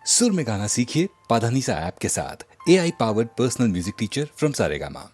सुर में गाना सीखिए पाधानीसा ऐप के साथ। AI powered personal music teacher from Saregama.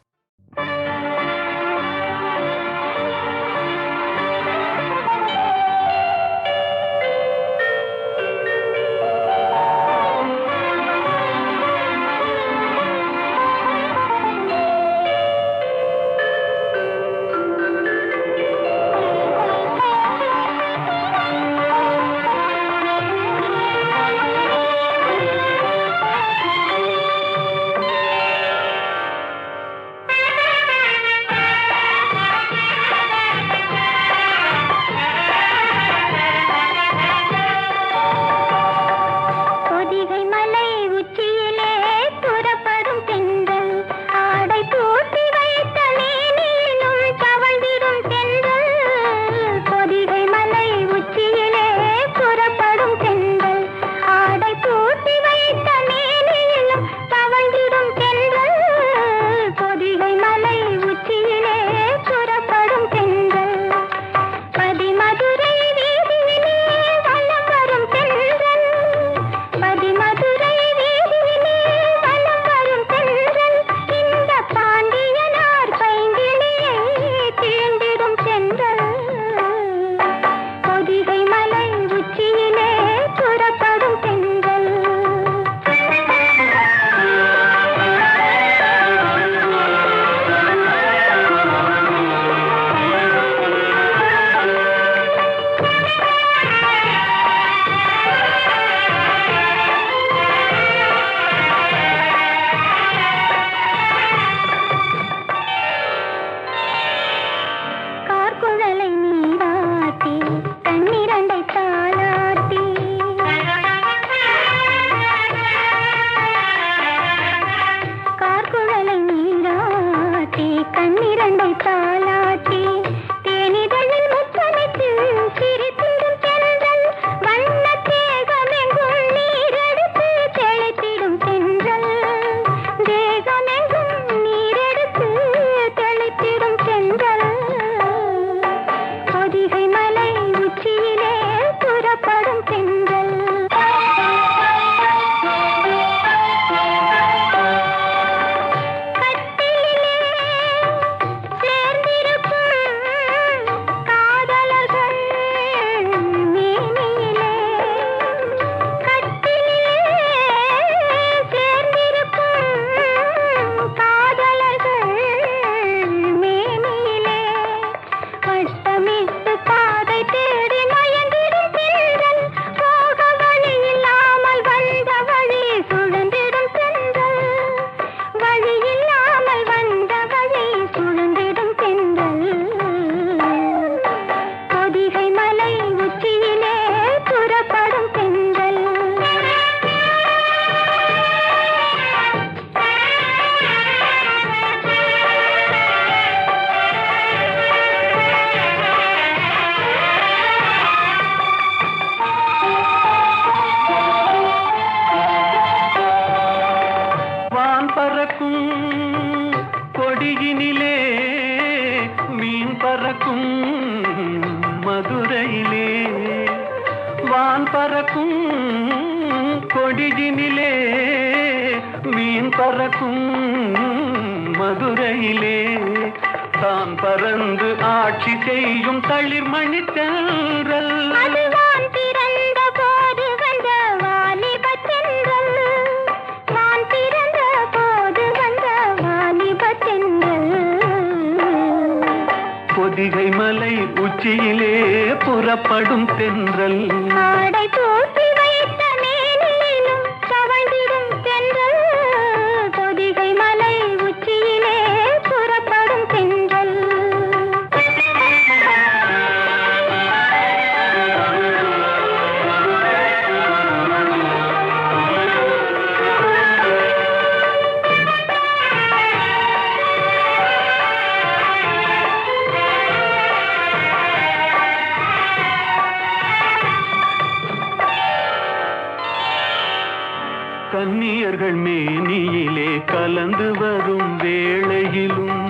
கன்னியர்கள் மேனியிலே கலந்து வரும் வேளையிலும்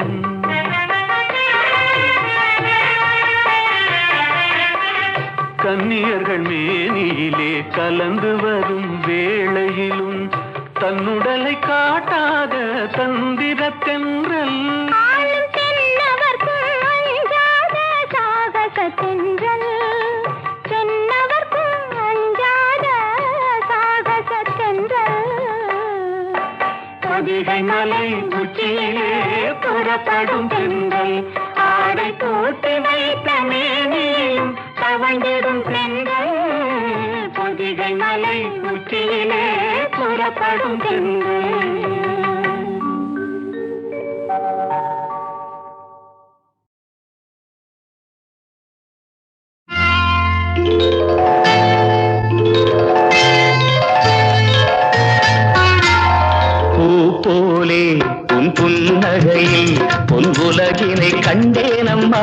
கன்னியர்கள் மேனியிலே கலந்து வரும் வேளை வேளையிலும் தன்னுடலை காட்டாத தந்திர தென்றல் பொதிகை மலை உச்சியிலே புறப்படும் தென்றல் ஆடை போட்டு வைத்த மேனியும் தவழ்ந்திடும் தென்றல் பொதிகை மலை உச்சியிலே புறப்படும் தென்றல். போலே உன் புன்னகையில் பொன்புலகினை கண்டேனம்மா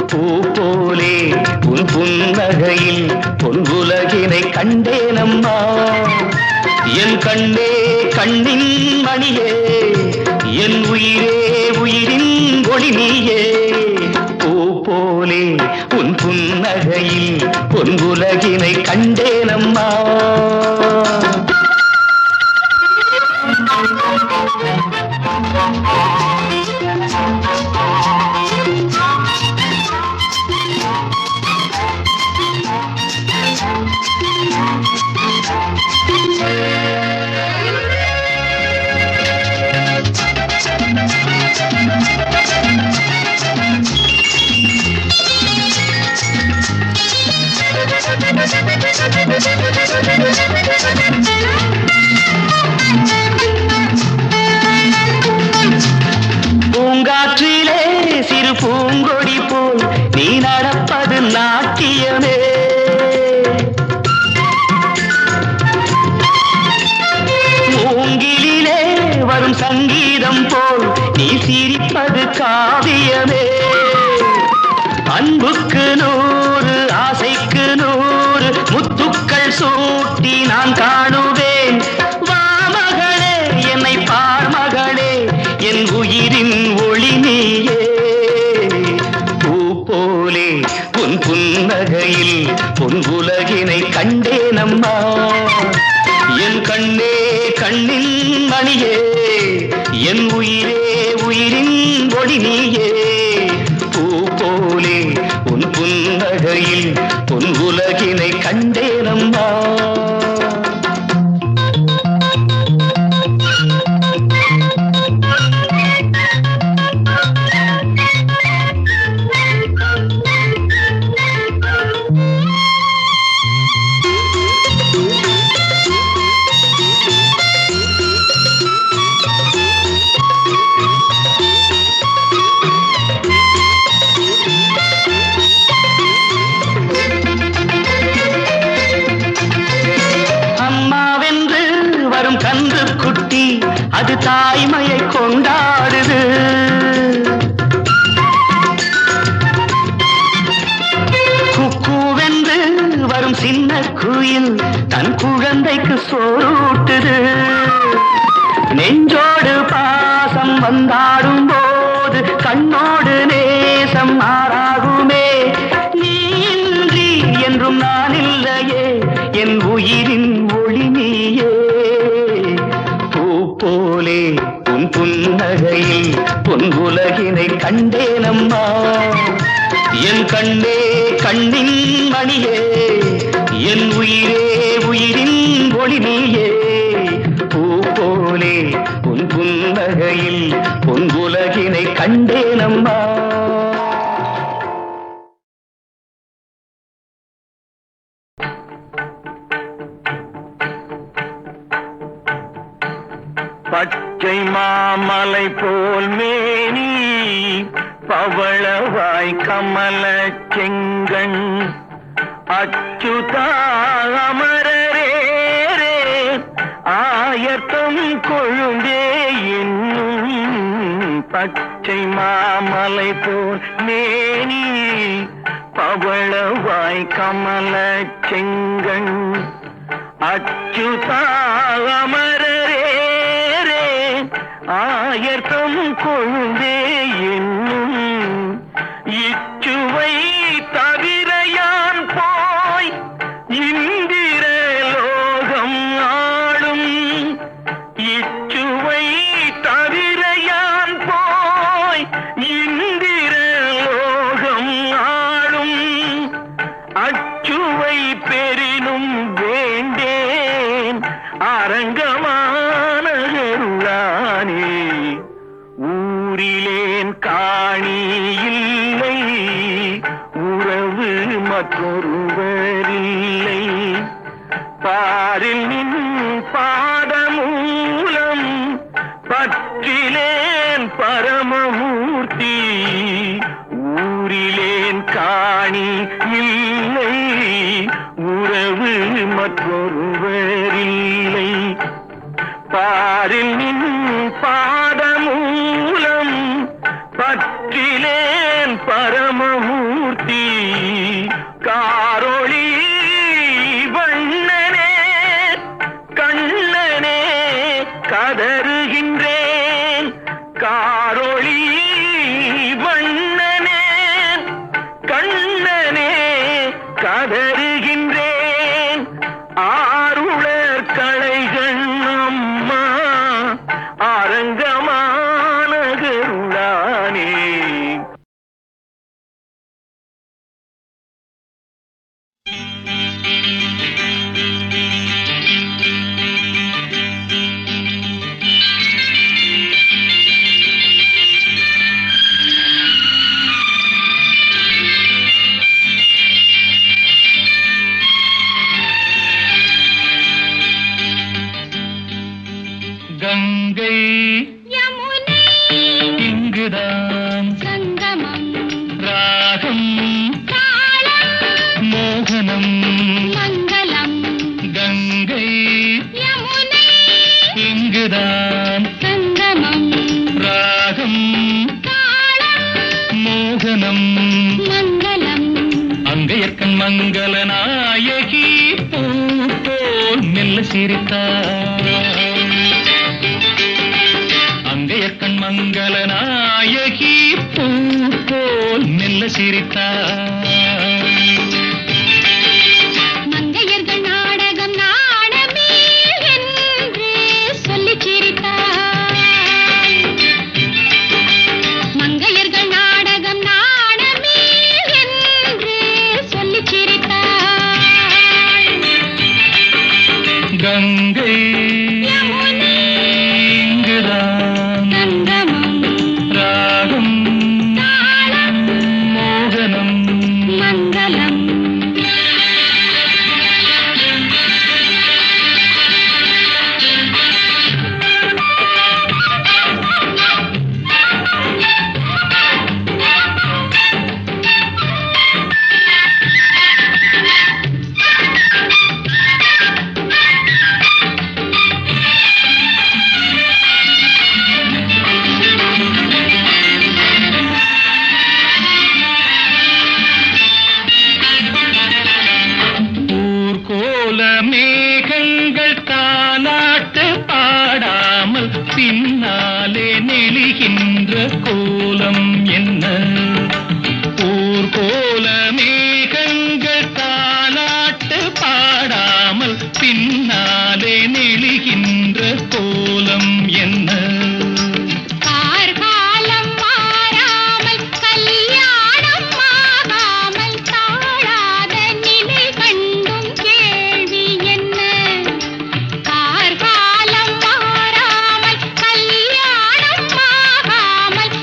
பூ போலே உன் புன்னகையில் பொன்புலகினை கண்டேனம்மா என் கண்ணே கண்ணின் மணியே என் உயிரே உயிரின் ஒளி நீயே பூ போலே உன் புன்னகையில் பொன்புலகினை கண்டேனம்மா. பூங்காற்றிலே சிறு பூங்கொடி போல் நீ நடப்பது நாட்டியமே மூங்கிலே வரும் சங்கீதம் போல் நீ சிரிப்பது காவியமே அன்புக்கு 100 ஆசைக்கு 100 முத்துக்கள் சூட்டி நான் காணுவேன் வா மகளே என்னை பார் மகளே என் உயிரின் ஒளி நீயே பூ போலே உன் புன்னகையில் பொன்புலகினை கண்டேனம்மா என் கண்ணே கண்ணின் மணியே என் உயிரே உயிரின் ஒளி நீயே பூ போலே உன் புன்னகையில் பொன்புலகினை கண்டேனம்மா. கன்று குட்டி அது தாய்மையை கொண்டாடுது குக்கூவென்று வரும் சின்ன குயில் தன் குழந்தைக்கு சோறூட்டுது நெஞ்சோடு பாசம் வந்தாடும் போது கண்ணோடு நேசம் மாறாகுமே நீ இன்றி என்றும் நான் இல்லையே என் உயிரின் ஒளி நீயே போலே உன் புன்னகையில் பொன்புலகினை கண்டேனம்மா என் கண்ணே கண்ணின் மணியே என் உயிரே உயிரின் ஒளி நீயே பூ போலே உன் புன்னகையில் பொன்புலகினை கண்டேனம்மா. பச்சை மாமலை போல் மேனி பவளவாய் கமல செங்கண் அச்சுதா அமரரே ஆயத்தம் கொழுந்தே என்னும் பச்சை மாமலை போல் மேனி பவளவாய் கமல செங்கண் அச்சுதா அமரரே ஆயர்தம் கொழுந்தே என்னும் இச்சுவை தவிர யான் போய் இந்திர லோகம் வேண்டேன் அரங்கமான கருளானே. ஊரிலேன் காணி இல்லை, உறவு மற்றொருவரில்லை. பாரில் நின் பாதமூலம் பற்றிலேன் பரமமூர்த்தி. ஊரிலேன் காணி இல்லை, உறவு மற்றொருவரில்லை. பாரில் நின் பாதமூலம் பற்றிலேன் பரமமூர்த்தி. காரொளி வண்ணனே கண்ணனே கதறுகின்றேன். காரொளி வண்ணனே கண்ணனே கதறுகின்றேன். ஆருளர் களைகள் அம்மா அரங்கமான கருளானே. கங்கை யமுனை இங்குதான் சங்கமம் ராகம் தாளம் மோகனம். மங்களம். கங்கை யமுனை இங்குதான் சங்கமம் ராகம் தாளம் மோகனம். மங்களம். அங்கையற்கண் மங்கள நாயகி பூ போல் மெல்ல சிரித்தார். அங்கையற்கண் மங்கள நாயகி பூ போல் மெல்ல சிரித்தார். மங்கையர்கள் நாடகம் நாடமே என்று சொல்லிச் சிரித்தார். மங்கையர்கள் நாடகம் நாடமே என்று சொல்லிச் சிரித்தார். கங்கை யமுனை இங்குதான் சங்கமம் ராகம் தாளம் மோகனம். மங்களம். ஊர்கோல மேகங்கள் தாலாட்டு பாடாமல் பின்னாலே நெளிகின்ற கோலம் என்ன? ஊர்கோல மேகங்கள் தாலாட்டு பாடாமல் பின்னாலே நெளிகின்ற கோலம் என்ன? கார்காலம் மாறாமல் கல்யாணம் ஆகாமல் தாழாத நிலை கண்டும் கேள்வி என்ன? கார்காலம் மாறாமல் கல்யாணம் ஆகாமல்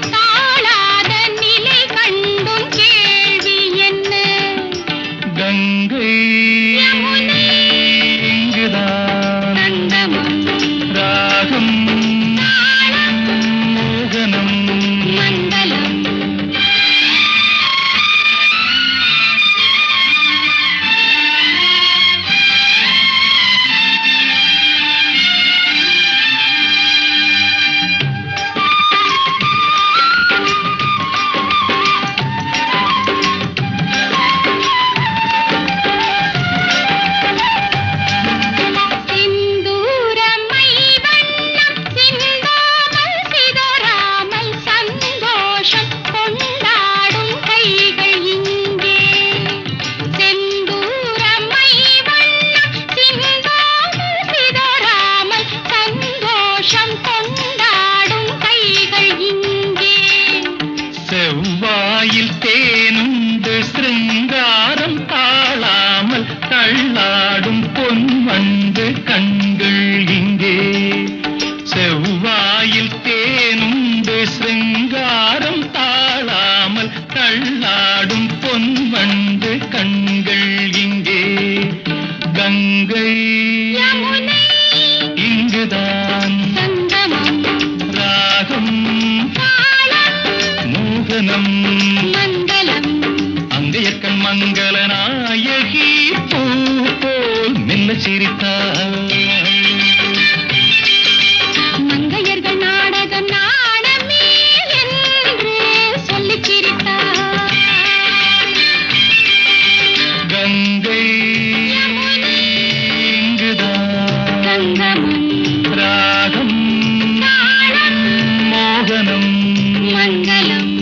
வண்டு கண்கள் இங்கே செவ்வாயில் தேனுண்டு சிருங்காரம் தாழாமல் தள்ளாடும் பொன் வண்டு கண்கள் இங்கே கங்கை யமுனை இங்குதான் சங்கமம் ராகம் தாளம் மோகனம் மங்களம் அங்கையற்கண் மங்கள நாயகி பூ போல் மெல்ல சிரித்தாள் மங்கையர்கள் நாடகம் நாடமே என்று சொல்லிச் சிரித்தார் கங்கை இங்குதான் சங்கமம் ராகம் தாளம் மோகனம் மங்களம்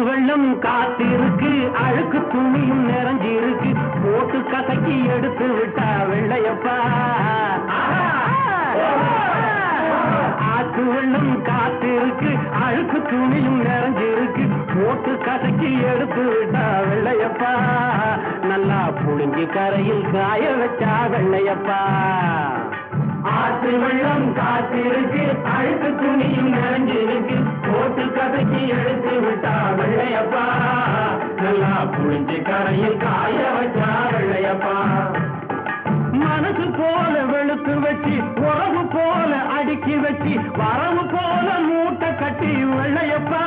வெள்ளம் காத்திருக்கு அழுக்கு துணியும் நிறைஞ்சிருக்கு போட்டு கசக்கி எடுத்து விட்டா வெள்ளையப்பா ஆத்து வெள்ளம் காத்திருக்கு அழுக்கு துணியும் நிறைஞ்சிருக்கு போட்டு கசக்கி எடுத்து விட்டா வெள்ளையப்பா நல்லா புழிஞ்சி கரையில் காய வச்சா வெள்ளையப்பா ஆற்று வெள்ளம் காத்திருக்கு அழுக்கு துணியும் நிறைஞ்சிருக்கு போட்டு கதைக்கு எடுத்து விட்டா வெள்ளையப்பா நல்லா புழிஞ்சு கரையில் காய வச்சா வெள்ளையப்பா மனசு போல வெளுத்து வச்சு உறவு போல அடுக்கி வச்சு வரவு போல மூட்டை கட்டி வெள்ளையப்பா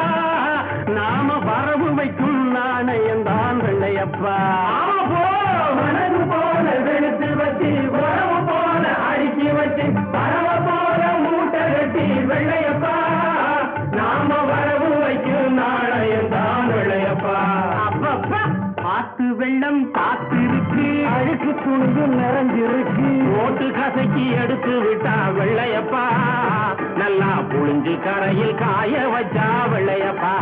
நாம வரவு வைக்கும் நாணயம் தான் வெள்ளையப்பா மனசு போல வெளுத்து வச்சு உறவு போல அடுக்கி வச்சு வரவ போல மூட்டை கட்டி வெள்ளையப்பா நாம வரவு வைக்கும் நாணயம் தான் வெள்ளையப்பா அப்பப்பா ஆத்து வெள்ளம் காத்திருக்கு அழுக்கு துணிந்து நிறைஞ்சிருக்கு ஓட்டு கசக்கி எடுத்து விட்டா வெள்ளையப்பா நல்லா புழிஞ்சு கரையில் காய வச்சா வெள்ளையப்பா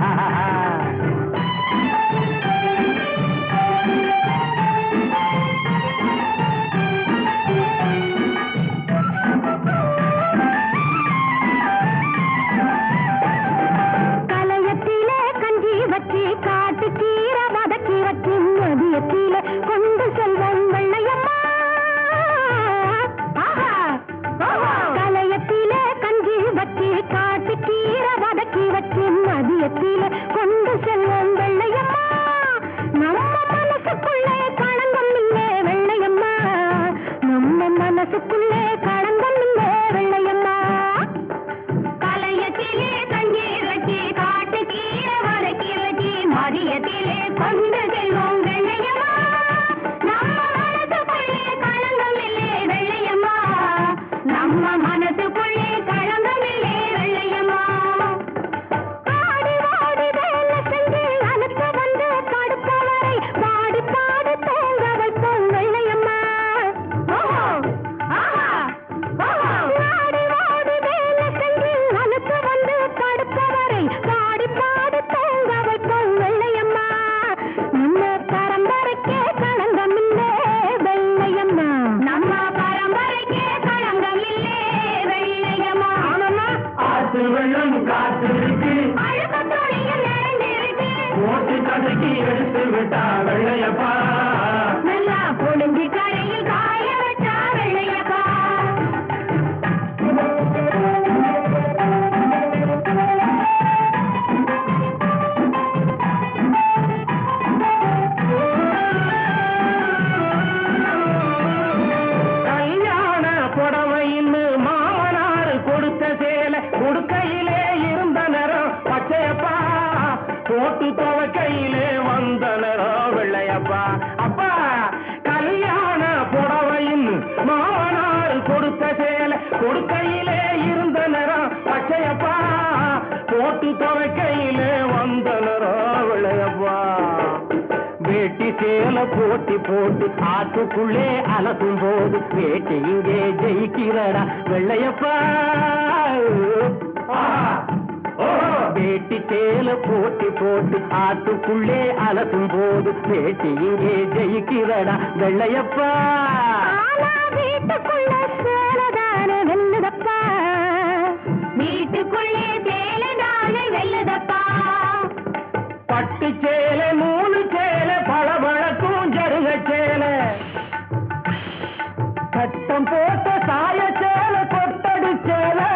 கொண்டு செல்வோம் வெள்ளையம்மா கலையத்திலே கஞ்சி வச்சு காட்டு கீரை வதக்கி வச்சு மதியத்திலே கொண்டு செல்வோம் வெள்ளையம்மா நம்ம மனசுக்குள்ளே களங்கம் இல்லை வெள்ளையம்மா நம்ம மனசுக்குள்ளே களங்கம் இல்லை வெள்ளையம்மா கலையத்திலே கஞ்சி வச்சு காட்டு கீரை வதக்கி வச்சு மதியத்திலே கொண்டு செல்வோம் வெள்ளையம்மா நம்ம மனசுக்குள்ளே களங்கமில்லே வெள்ளையம்மா பாடி வாடி வேலை செஞ்சு அனுப்ப வந்து படுப்பவரை பாடி பாடி தூங்க வைப்போம் வெள்ளையம்மா பாடி வாடி வேலை செஞ்சு அனுப்ப வந்து படுப்பவரை பாடி பாடி தூங்க வைப்போம் வெள்ளையம்மா நம்ம பரம்பரைக்கே களங்கமில்லே வெள்ளையம்மா நம்ம பரம்பரைக்கே களங்கமில்லே வெள்ளையம்மா ஆத்து வெள்ளம் காத்திருக்கு அழுக்கு துணியும் நிறைஞ்சிருக்கு ஓட்டு கதைக்கு எடுத்து விட்டா வெள்ளையப்பா நல்லா பொழிஞ்சு கரையில் காய வச்சா வெள்ளையப்பா போட்டு துவைக்கையிலே வந்த நேரம் வெள்ளையப்பா அப்பா கல்யாண புடவையின் மாமனார் கொடுத்த சேலை கொடுக்கையிலே இருந்த நேரம் பச்சையப்பா போட்டு துவைக்கையிலே வந்த நேரம் வெள்ளையப்பா வேட்டி சேலை போட்டி போட்டு ஆட்டுக்குள்ளே அலசும் போது வேட்டி இங்கே ஜெயிக்கிறடா வெள்ளையப்பா வேட்டி சேலை போட்டி போட்டு ஆட்டுக்குள்ளே அலசும் போது வேட்டி இங்கே ஜெயிக்கிறடா வெள்ளையப்பா வீட்டுக்குள்ள சேலதான வெல்லுதப்பா வீட்டுக்குள்ளே சேலதான வெல்லுதப்பா பட்டு சேலை 3 சேலை பளபளக்கும் ஜருக சேலை கட்டம் போட்ட சாய சேலை கொட்டடி சேலை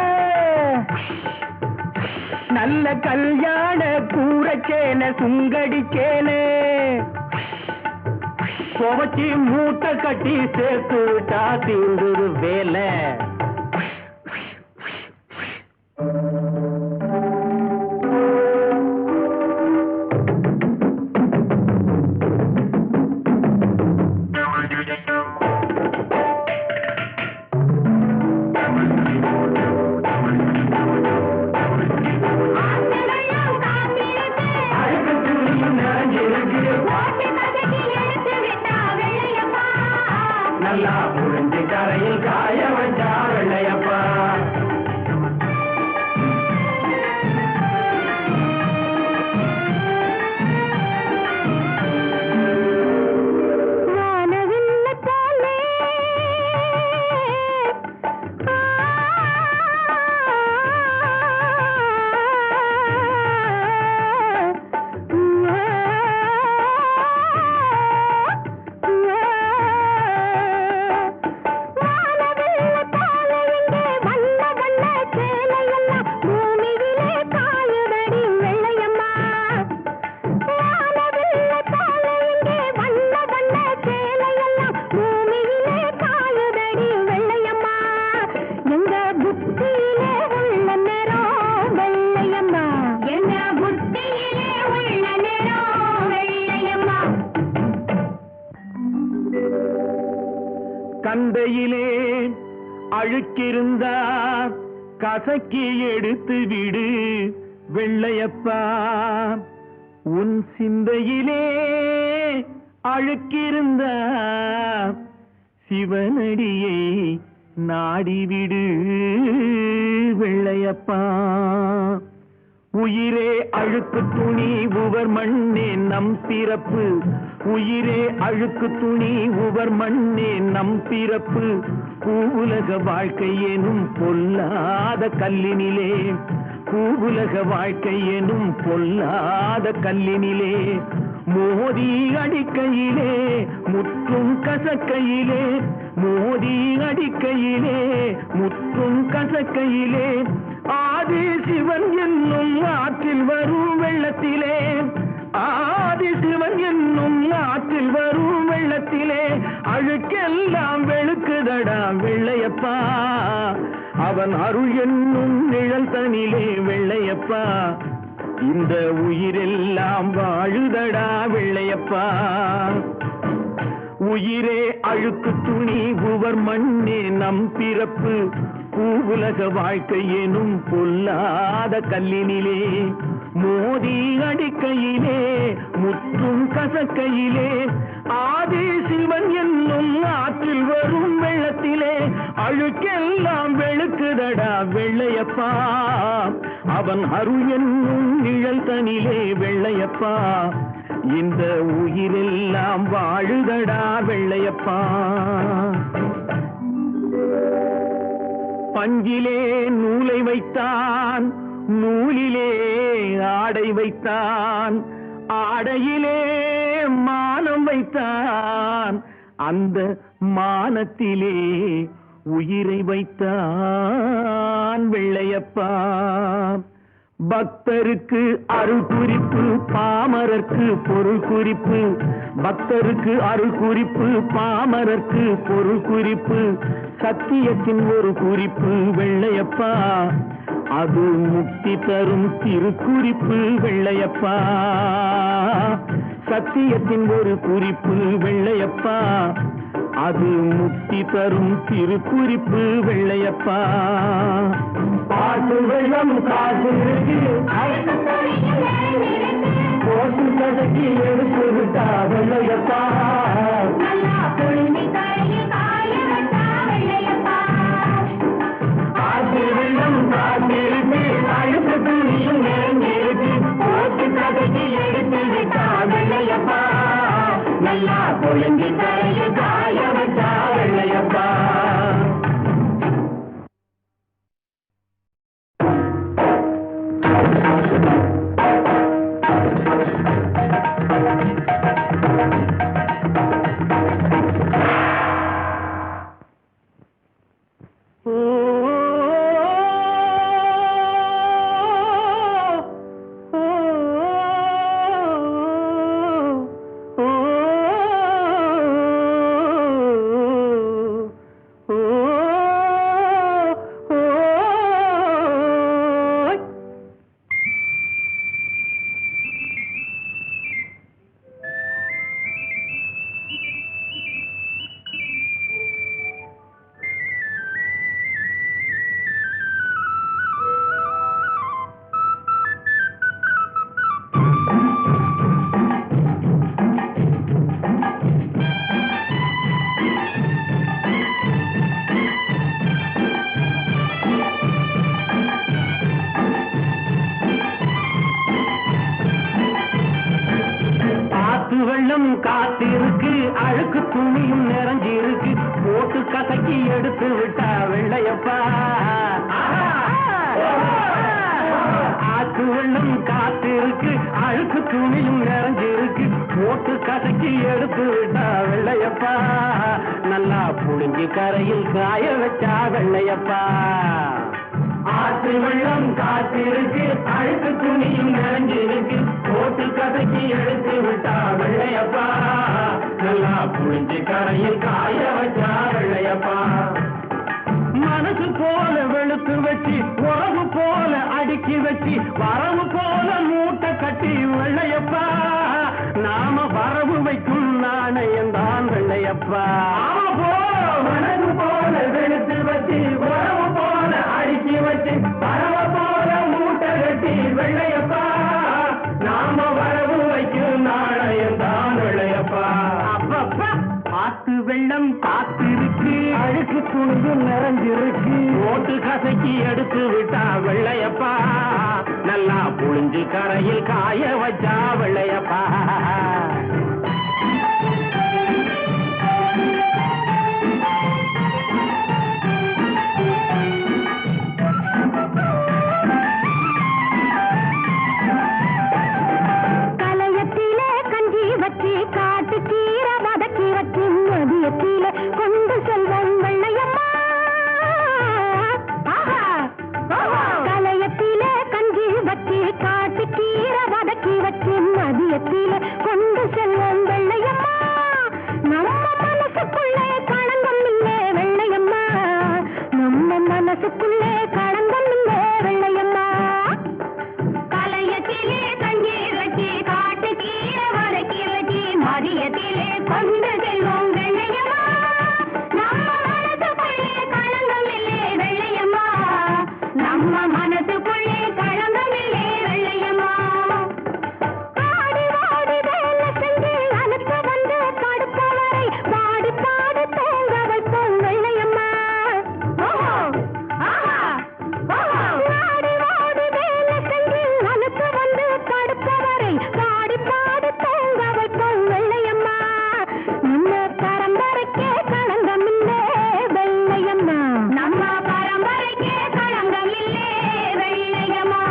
நல்ல கல்யாண கூரை சேலை சுங்கடி சேலை துவச்சி மூட்டை கட்டி சேர்த்து விட்டா தீர்ந்துரு வேலை நல்லா புரிஞ்சு கரையில் காய வச்சா வெள்ளையப்பா கந்தையிலே அழுக்கிருந்தா கசக்கி எடுத்து விடு வெள்ளையப்பா உன் சிந்தையிலே அழுக்கிருந்தா சிவனடியை நாடிவிடு வெள்ளையப்பா உயிரே அழுக்கு துணி உவர் மண்ணே நம் பிறப்பு உயிரே அழுக்கு துணி உவர் மண்ணே நம் பிறப்பு பூவுலக வாழ்க்கை எனும் பொல்லாத கல்லினிலே பூவுலக வாழ்க்கை எனும் பொல்லாத கல்லினிலே மோதி அடிக்கையிலே முற்றும் கசக்கையிலே மோதி அடிக்கையிலே முற்றும் கசக்கையிலே ஆதி சிவன் என்னும் ஆற்றில் வரும் வெள்ளத்திலே ஆதி சிவன் என்னும் ஆற்றில் வரும் வெள்ளத்திலே அழுக்கெல்லாம் வெளுக்குதடா வெள்ளையப்பா அவன் அருள் என்னும் நிழல் தனிலே வெள்ளையப்பா இந்த உயிரெல்லாம் வாழுதடா வெள்ளையப்பா உயிரே அழுக்கு துணி உவர் மண்ணே நம் பிறப்பு பூவுலக வாழ்க்கை எனும் பொல்லாத கல்லினிலே மோதி அடிக்கையிலே முற்றும் கசக்கையிலே ஆதி சிவன் என்னும் ஆற்றில் வரும் வெள்ளத்திலே அழுக்கெல்லாம் வெளுக்குதடா வெள்ளையப்பா அவன் அருள் என்னும் நிழல் தனிலே வெள்ளையப்பா இந்த உயிரெல்லாம் வாழுதடா வெள்ளையப்பா பஞ்சிலே நூலை வைத்தான் நூலிலே ஆடை வைத்தான் ஆடையிலே மானம் வைத்தான் அந்த மானத்திலே உயிரை வைத்தான் வெள்ளையப்பா பக்தருக்கு அருள் குறிப்பு பாமரர்க்கு பொருள் குறிப்பு பக்தருக்கு அருள் குறிப்பு பாமரர்க்கு பொருள் குறிப்பு சத்தியத்தின் ஒரு குறிப்பு வெள்ளையப்பா அது முக்தி தரும் திருக்குறிப்பு வெள்ளையப்பா, சத்தியத்தின் ஒரு குறிப்பு வெள்ளையப்பா, அது முக்தி தரும் திருக்குறிப்பு வெள்ளையப்பா. பாட்டு வெள்ளம் காசு இருக்கு, போட்டு கதக்கி எடுத்து விட்டா வெள்ளையப்பா. பாட்டு வெள்ளம் காசு இருக்கு, அழுக்கு துணியும் நிறைஞ்சிருக்கு, போட்டு கதக்கி எடுத்து விட்டா வெள்ளையப்பா. நல்லா பொழுங்கி கரையில் காய வச்சா வெள்ளையப்பா. வெள்ளம் காத்திருக்கு, அழுக்கு துணியும் நிறைஞ்சிருக்கு, போட்டு கசக்கி எடுத்து விட்டா வெள்ளையப்பா. ஆத்து வெள்ளம் காத்திருக்கு, அழுக்கு துணியும் நிறைஞ்சிருக்கு, போட்டு கசக்கி எடுத்து விட்டா வெள்ளையப்பா. நல்லா புழுங்கி கரையில் காய வச்சா வெள்ளையப்பா. ஆத்து வெள்ளம் காத்திருக்கு, அழுக்கு துணியும் நிறைஞ்சிருக்கு, போட்டு கதைக்கு எடுத்து விட்டா வெள்ளையப்பா. நல்லா புழிஞ்சு கரையில் காய வச்சா வெள்ளையப்பா. மனசு போல வெளுத்து வச்சு, உறவு போல அடுக்கி வச்சு, வரவு போல மூட்டை கட்டி வெள்ளையப்பா. நாம வரவு வைக்கும் நாணயம்தான் வெள்ளையப்பா. மனசு போல வெளுத்து வச்சு, உறவு போல அடுக்கி வச்சு, வரவு போல மூட்டை கட்டி வெள்ளையப்பா. நாம வரவு வைக்கும் நாணயம்தான் வெள்ளையப்பா. அப்பப்பா ஆத்து வெள்ளம் காத்திருக்கு, அழுக்கு துணியும் நிறைஞ்சிருக்கு, ஓட்டு கசக்கி எடுத்து விட்டா வெள்ளையப்பா. நல்லா புழிஞ்சு கரையில் காய வச்சா வெள்ளையப்பா. காட்டு கீரை வதக்கி வச்சு மதியத்தில கொண்டு செல்வோம் வெள்ளையம்மா. கலையத்தில கஞ்சி வச்சு காட்டு கீரை வதக்கி வச்சு மதியத்தில கொண்டு செல்வோம் வெள்ளையம்மா. நம்ம மனசுக்குள்ளே களங்கம் இல்லே வெள்ளையம்மா, நம்ம மனசுக்குள்ளே களங்கம் இல்லே வெள்ளையம்மா. கலையத்திலே கஞ்சி வச்சு காட்டு கீரை வதக்கி வச்சு மதியத்திலே கொண்டு செல்வோம் வெள்ளையம்மா. நம்ம மனசுக்குள்ளே களங்கம் இல்லே வெள்ளையம்மா, நம்ம மனசுக்குள்ளே களங்கம் இல்லே வெள்ளையம்மா. ஆடி ஓடி வேலை செஞ்சு அனுப்ப வந்து படுப்பவரை பாடி பாடி தூங்க வைப்போம் வெள்ளையம்மா. ஆடி ஓடி வேலை செஞ்சு அனுப்ப வந்து படுப்பவரை பாடி பாடி தூங்க வைப்போம் வெள்ளையம்மா. நம்ம பரம்பரைக்கே களங்கம் இல்லே வெள்ளையம்மா, நம்ம பரம்பரைக்கே களங்கம் இல்லே வெள்ளையம்மா.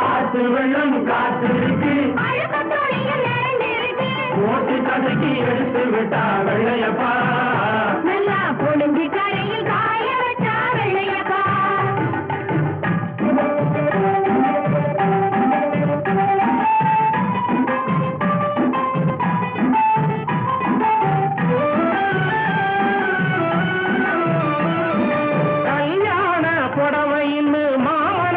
ஆத்து வெள்ளம் காத்திருக்கு, அழுக்கு துணியும் நிறைஞ்சிருக்கு, ஓட்டு கதைக்கு எடுத்து விட்டா வெள்ளையப்பா. நல்லா பொழுங்கி கரையில் காய வச்சா வெள்ளையப்பா. கல்யாண புடவைன்னு மாமன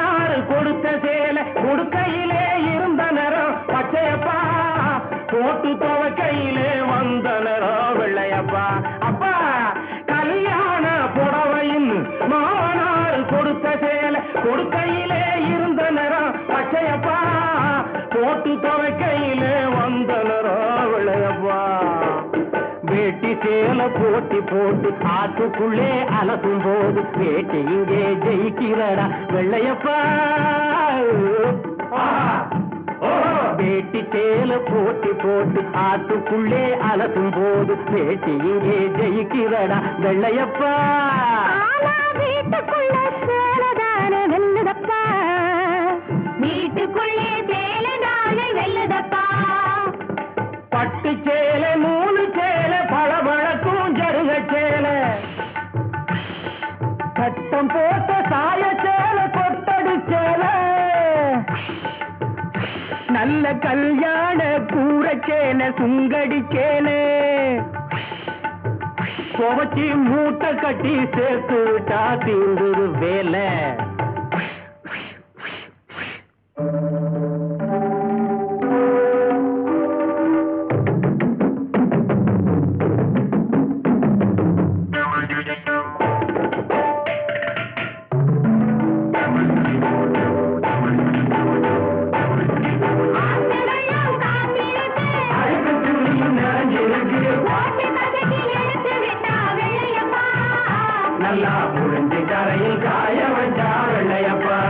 துவைக்கையில வந்தனரோ வெள்ளையப்பா வேட்டி சேல போட்டி போட்டு ஆட்டுக்குள்ளே அலசும் போது வேட்டி இங்கே ஜெயிக்கிறடா வெள்ளையப்பா வேட்டி சேல போட்டி போட்டு ஆட்டுக்குள்ளே அலசும் போது வேட்டி இங்கே ஜெயிக்கிறடா வெள்ளையப்பா வீட்டுக்குள்ள சேலதான வெல்லுதப்பா வீட்டுக்குள்ளே சேலதான வெல்லுதப்பா பட்டு சேலை 3 சேலை பளபளக்கும் ஜருக சேலை கட்டம் போட்ட சாய சேலை கொட்டடி சேலை நல்ல கல்யாண கூரை சேலை சுங்கடி சேலை துவச்சி மூட்டை கட்டி சேர்த்து விட்டா தீந்துரு வேலை நல்லா புரிஞ்சு கரையில் காய வச்சா வெள்ளையப்பா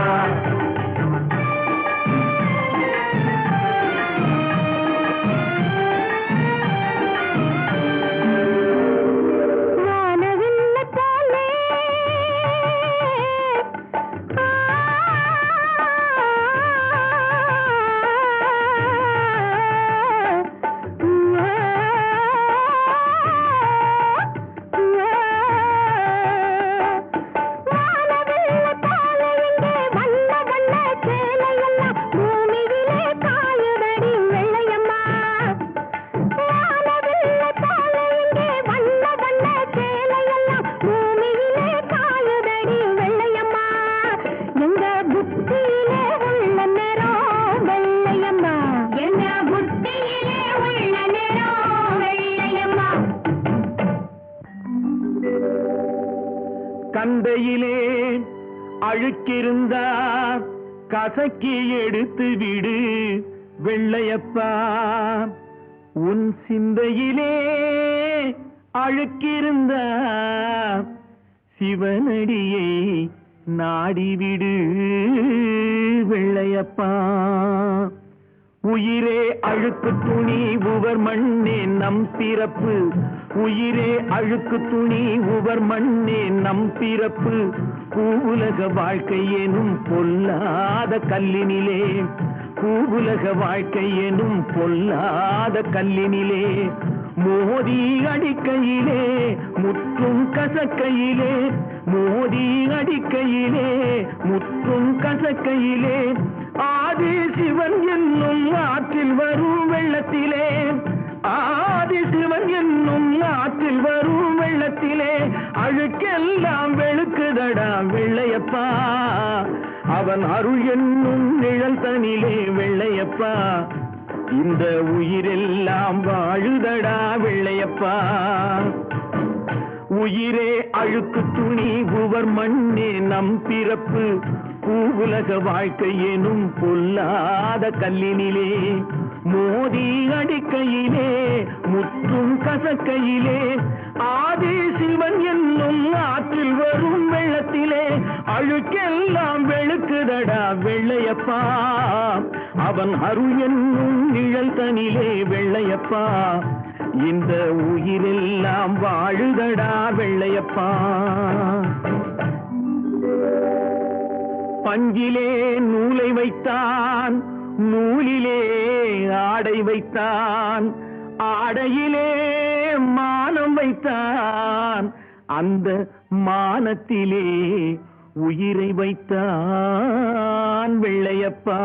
கந்தையிலே அழுக்கிருந்தா கசக்கி எடுத்து விடு வெள்ளையப்பா உன் சிந்தையிலே அழுக்கிருந்தா சிவனடியை நாடிவிடு வெள்ளையப்பா உயிரே அழுக்கு துணி உவர் மண்ணே நம் பிறப்பு உயிரே அழுக்கு துணி உவர் மண்ணே நம் பிறப்பு பூவுலக வாழ்க்கை எனும் பொல்லாத கல்லினிலே பூவுலக வாழ்க்கை எனும் பொல்லாத கல்லினிலே மோதி அடிக்கையிலே முற்றும் கசக்கையிலே மோதி அடிக்கையிலே முற்றும் கசக்கையிலே ஆதி சிவன் என்னும் ஆற்றில் வரும் வெள்ளத்திலே ஆதி சிவன் என்னும் ஆற்றில் வரும் வெள்ளத்திலே அழுக்கெல்லாம் வெளுக்குதடா வெள்ளையப்பா அவன் அருள் என்னும் நிழல் தனிலே வெள்ளையப்பா இந்த உயிரெல்லாம் வாழுதடா வெள்ளையப்பா உயிரே அழுக்கு துணி உவர் மண்ணே நம் பிறப்பு பூவுலக வாழ்க்கை எனும் பொல்லாத கல்லினிலே மோதி அடிக்கையிலே முற்றும் கசக்கையிலே ஆதி சிவன் என்னும் ஆற்றில் வரும் வெள்ளத்திலே அழுக்கெல்லாம் வெளுக்குதடா வெள்ளையப்பா அவன் அருள் என்னும் நிழல் தனிலே வெள்ளையப்பா இந்த உயிரெல்லாம் வாழுதடா வெள்ளையப்பா பஞ்சிலே நூலை வைத்தான் நூலிலே ஆடை வைத்தான் ஆடையிலே மானம் வைத்தான் அந்த மானத்திலே உயிரை வைத்தான் வெள்ளையப்பா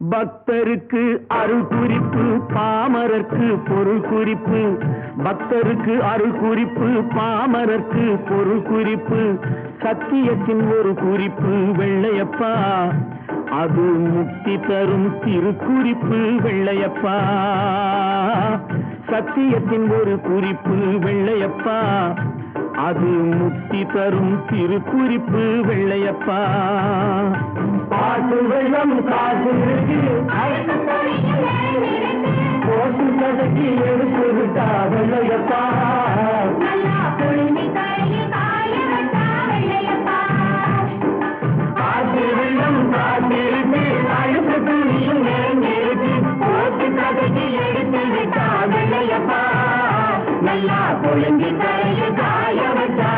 பக்தருக்கு அருள் குறிப்பு பாமரருக்கு பொருள் குறிப்பு பக்தருக்கு அருள் குறிப்பு பாமரருக்கு பொருள் குறிப்பு சத்தியத்தின் ஒரு குறிப்பு வெள்ளையப்பா அது முக்தி தரும் திருக்குறிப்பு வெள்ளையப்பா சத்தியத்தின் ஒரு குறிப்பு வெள்ளையப்பா அது முக்தி தரும் திருக்குறிப்பு வெள்ளையப்பா. பாட்டு வெள்ளம் காசு போட்டு கதைக்கு எடுத்து விட்டா வெள்ளையப்பா. காசு வெள்ளம் காத்திருக்கு அழுப்பு துணியும் நேர்ந்திருக்கு போட்டு கதைக்கு எடுத்து விட்டா வெள்ளையப்பா. நல்லா பொழுங்கி தரையில் காய வச்சா